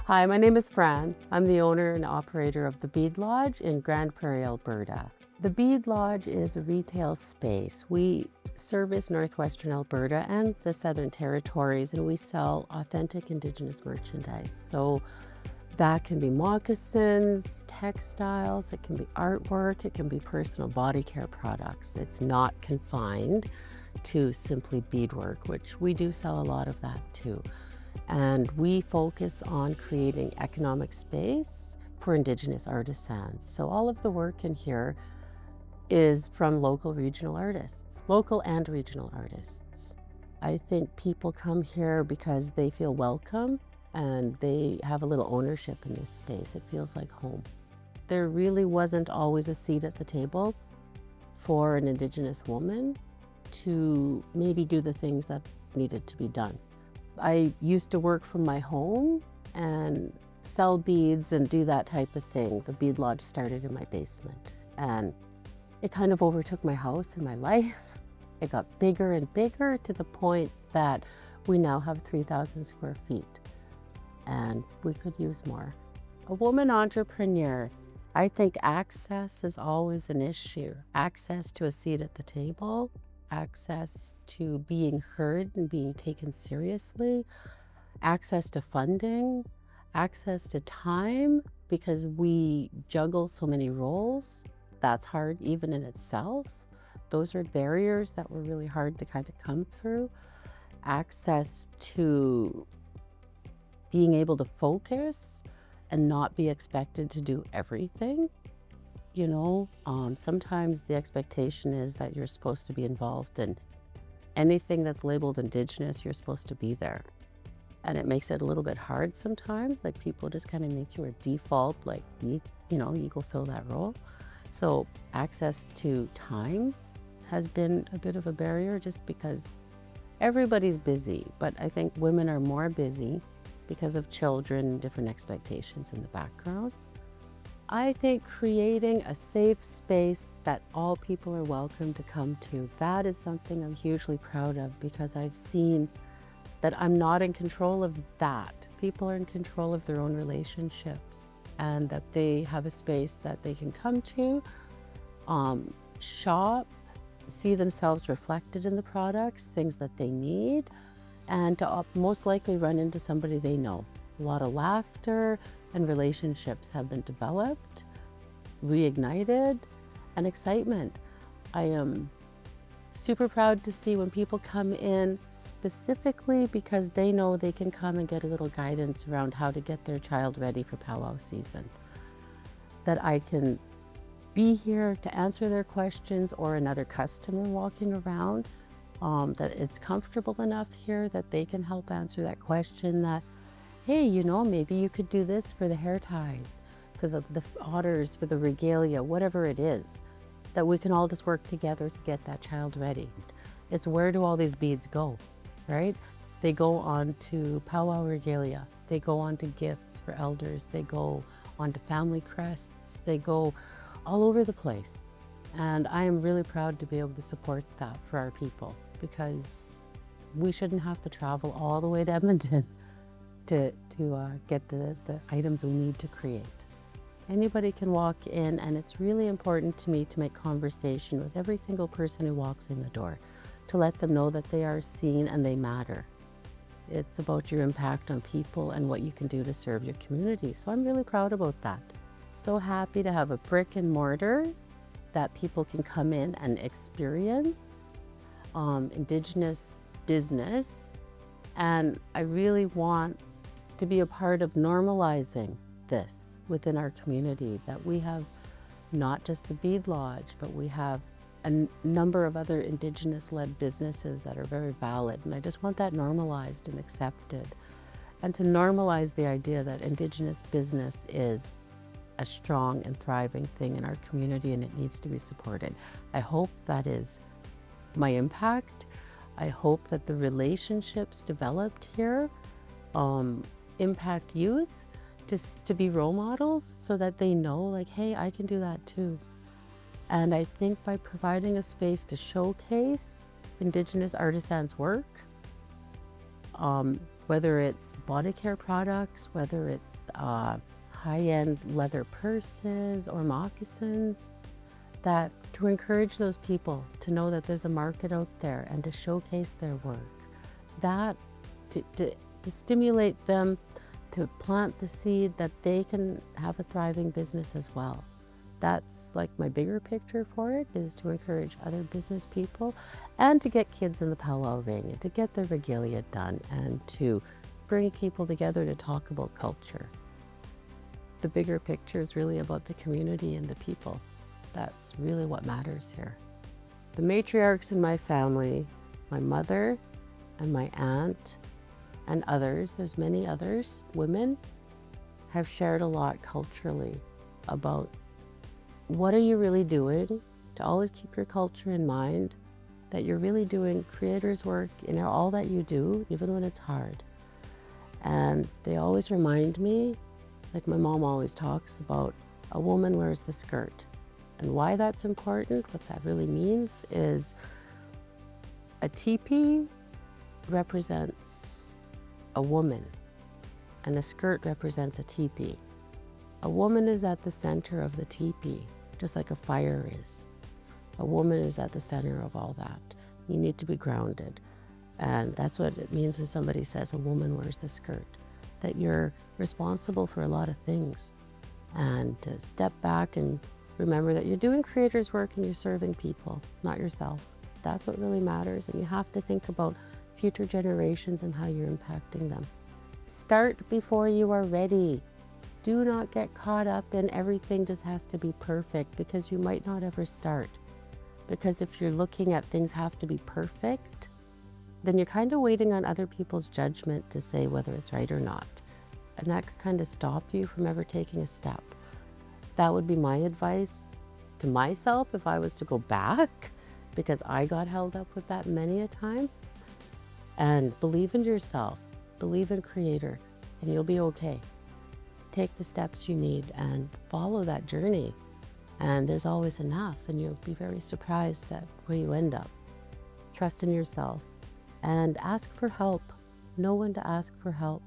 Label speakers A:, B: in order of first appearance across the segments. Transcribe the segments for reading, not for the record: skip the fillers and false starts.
A: Hi, my name is Fran. I'm the owner and operator of the Bead Lodge in Grande Prairie, Alberta. The Bead Lodge is a retail space. We service northwestern Alberta and the Southern Territories, and we sell authentic Indigenous merchandise. So that can be moccasins, textiles, it can be artwork, it can be personal body care products. It's not confined to simply beadwork, which we do sell a lot of that too. And we focus on creating economic space for Indigenous artisans. So all of the work in here is from local and regional artists. I think people come here because they feel welcome and they have a little ownership in this space. It feels like home. There really wasn't always a seat at the table for an Indigenous woman to maybe do the things that needed to be done. I used to work from my home and sell beads and do that type of thing. The Bead Lodge started in my basement and it kind of overtook my house and my life. It got bigger and bigger to the point that we now have 3,000 square feet and we could use more. A woman entrepreneur, I think access is always an issue. Access to a seat at the table, access to being heard and being taken seriously, access to funding, access to time, because we juggle so many roles. That's hard even in itself. Those are barriers that were really hard to kind of come through. Access to being able to focus and not be expected to do everything. You know, sometimes the expectation is that you're supposed to be involved in anything that's labeled Indigenous, you're supposed to be there. And it makes it a little bit hard sometimes, like people just kind of make you a default, like, you go fill that role. So access to time has been a bit of a barrier just because everybody's busy, but I think women are more busy because of children and different expectations in the background. I think creating a safe space that all people are welcome to come to, that is something I'm hugely proud of because I've seen that I'm not in control of that. People are in control of their own relationships and that they have a space that they can come to, shop, see themselves reflected in the products, things that they need, and to most likely run into somebody they know. A lot of laughter and relationships have been developed, reignited, and excitement. I am super proud to see when people come in specifically because they know they can come and get a little guidance around how to get their child ready for powwow season. That I can be here to answer their questions or another customer walking around, that it's comfortable enough here that they can help answer that question that, hey, maybe you could do this for the hair ties, for the otters, for the regalia, whatever it is, that we can all just work together to get that child ready. It's where do all these beads go, right? They go on to powwow regalia, they go on to gifts for elders, they go on to family crests, they go all over the place. And I am really proud to be able to support that for our people because we shouldn't have to travel all the way to Edmonton to get the items we need to create. Anybody can walk in, and it's really important to me to make conversation with every single person who walks in the door, to let them know that they are seen and they matter. It's about your impact on people and what you can do to serve your community. So I'm really proud about that. So happy to have a brick and mortar that people can come in and experience Indigenous business. And I really want to be a part of normalizing this within our community, that we have not just the Bead Lodge, but we have a number of other Indigenous-led businesses that are very valid. And I just want that normalized and accepted. And to normalize the idea that Indigenous business is a strong and thriving thing in our community and it needs to be supported. I hope that is my impact. I hope that the relationships developed here impact youth to be role models so that they know, like, hey, I can do that too. And I think by providing a space to showcase Indigenous artisans' work, whether it's body care products, whether it's high-end leather purses or moccasins, that to encourage those people to know that there's a market out there and to showcase their work, that to stimulate them to plant the seed that they can have a thriving business as well. That's like my bigger picture for it, is to encourage other business people and to get kids in the powwow ring and to get their regalia done and to bring people together to talk about culture. The bigger picture is really about the community and the people. That's really what matters here. The matriarchs in my family, my mother and my aunt and others, there's many others, women, have shared a lot culturally about what are you really doing to always keep your culture in mind, that you're really doing creator's work in all that you do, even when it's hard. And they always remind me, like my mom always talks about, a woman wears the skirt. And why that's important, what that really means is a teepee represents a woman and a skirt represents a teepee. A woman is at the center of the teepee, just like a fire is. A woman is at the center of all that. You need to be grounded. And that's what it means when somebody says a woman wears the skirt, that you're responsible for a lot of things. And to step back and remember that you're doing creator's work and you're serving people, not yourself. That's what really matters. And you have to think about future generations and how you're impacting them. Start before you are ready. Do not get caught up in everything just has to be perfect, because you might not ever start. Because if you're looking at things have to be perfect, then you're kind of waiting on other people's judgment to say whether it's right or not. And that could kind of stop you from ever taking a step. That would be my advice to myself if I was to go back, because I got held up with that many a time. And believe in yourself, believe in Creator, and you'll be okay. Take the steps you need and follow that journey. And there's always enough, and you'll be very surprised at where you end up. Trust in yourself and ask for help. Know when to ask for help,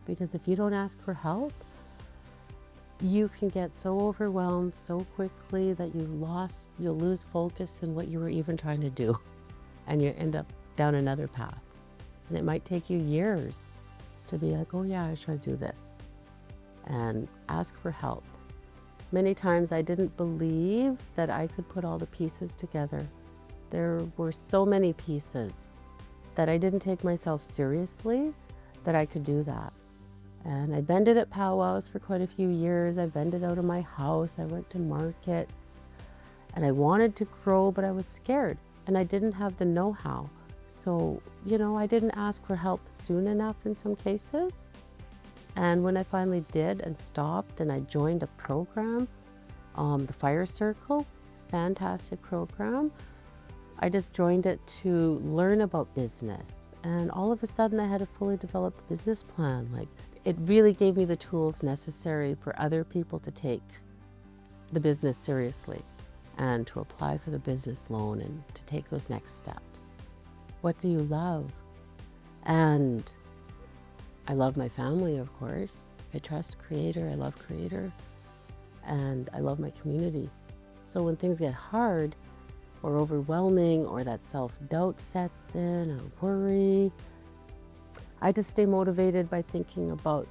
A: because if you don't ask for help, you can get so overwhelmed so quickly that you'll lose focus in what you were even trying to do, and you end up down another path. And it might take you years to be like, oh yeah, I should do this. And ask for help. Many times I didn't believe that I could put all the pieces together. There were so many pieces that I didn't take myself seriously that I could do that. And I vended at powwows for quite a few years. I vended out of my house. I went to markets and I wanted to grow, but I was scared and I didn't have the know-how. So, I didn't ask for help soon enough in some cases. And when I finally did and stopped and I joined a program, the Fire Circle, it's a fantastic program. I just joined it to learn about business. And all of a sudden I had a fully developed business plan. Like, it really gave me the tools necessary for other people to take the business seriously and to apply for the business loan and to take those next steps. What do you love? And I love my family, of course. I trust Creator, I love Creator, and I love my community. So when things get hard or overwhelming or that self-doubt sets in or worry, I just stay motivated by thinking about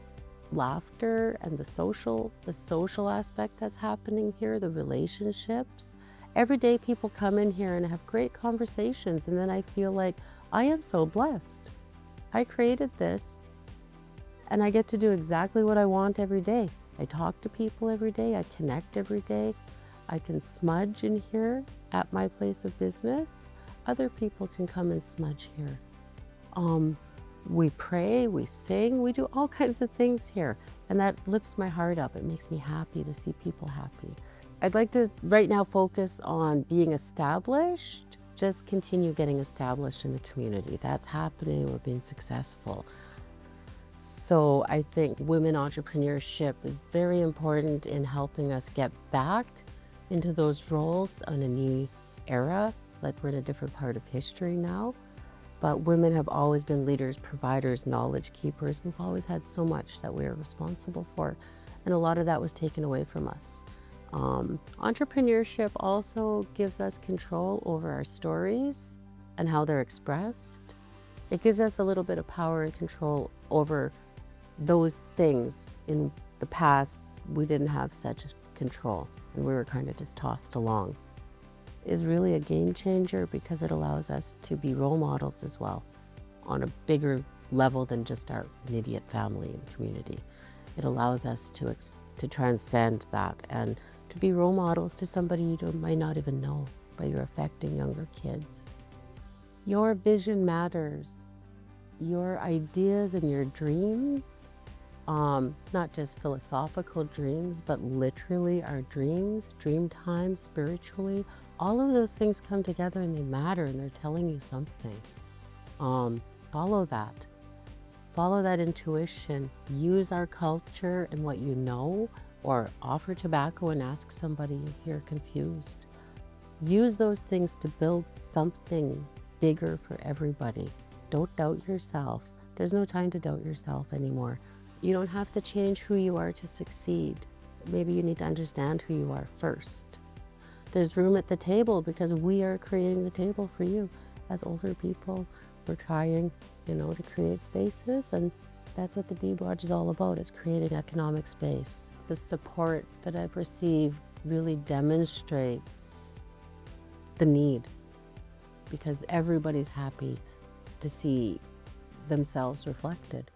A: laughter and the social aspect that's happening here, the relationships. Every day people come in here and have great conversations, and then I feel like I am so blessed. I created this and I get to do exactly what I want every day. I talk to people every day, I connect every day. I can smudge in here at my place of business. Other people can come and smudge here. We pray, we sing, we do all kinds of things here. And that lifts my heart up. It makes me happy to see people happy. I'd like to right now focus on being established, just continue getting established in the community. That's happening, we're being successful. So I think women entrepreneurship is very important in helping us get back into those roles on a new era, like we're in a different part of history now. But women have always been leaders, providers, knowledge keepers. We've always had so much that we are responsible for. And a lot of that was taken away from us. Entrepreneurship also gives us control over our stories and how they're expressed. It gives us a little bit of power and control over those things. In the past, we didn't have such control and we were kind of just tossed along. Is really a game changer because it allows us to be role models as well on a bigger level than just our immediate family and community. It allows us to transcend that and to be role models to somebody you might not even know, but you're affecting younger kids. Your vision matters. Your ideas and your dreams, not just philosophical dreams, but literally our dreams, dream time, spiritually, all of those things come together and they matter and they're telling you something. Follow that. Follow that intuition. Use our culture and what you know, or offer tobacco and ask somebody if you're confused. Use those things to build something bigger for everybody. Don't doubt yourself. There's no time to doubt yourself anymore. You don't have to change who you are to succeed. Maybe you need to understand who you are first. There's room at the table because we are creating the table for you. As older people, we're trying, to create spaces, and that's what the Bead Lodge is all about, is creating economic space. The support that I've received really demonstrates the need, because everybody's happy to see themselves reflected.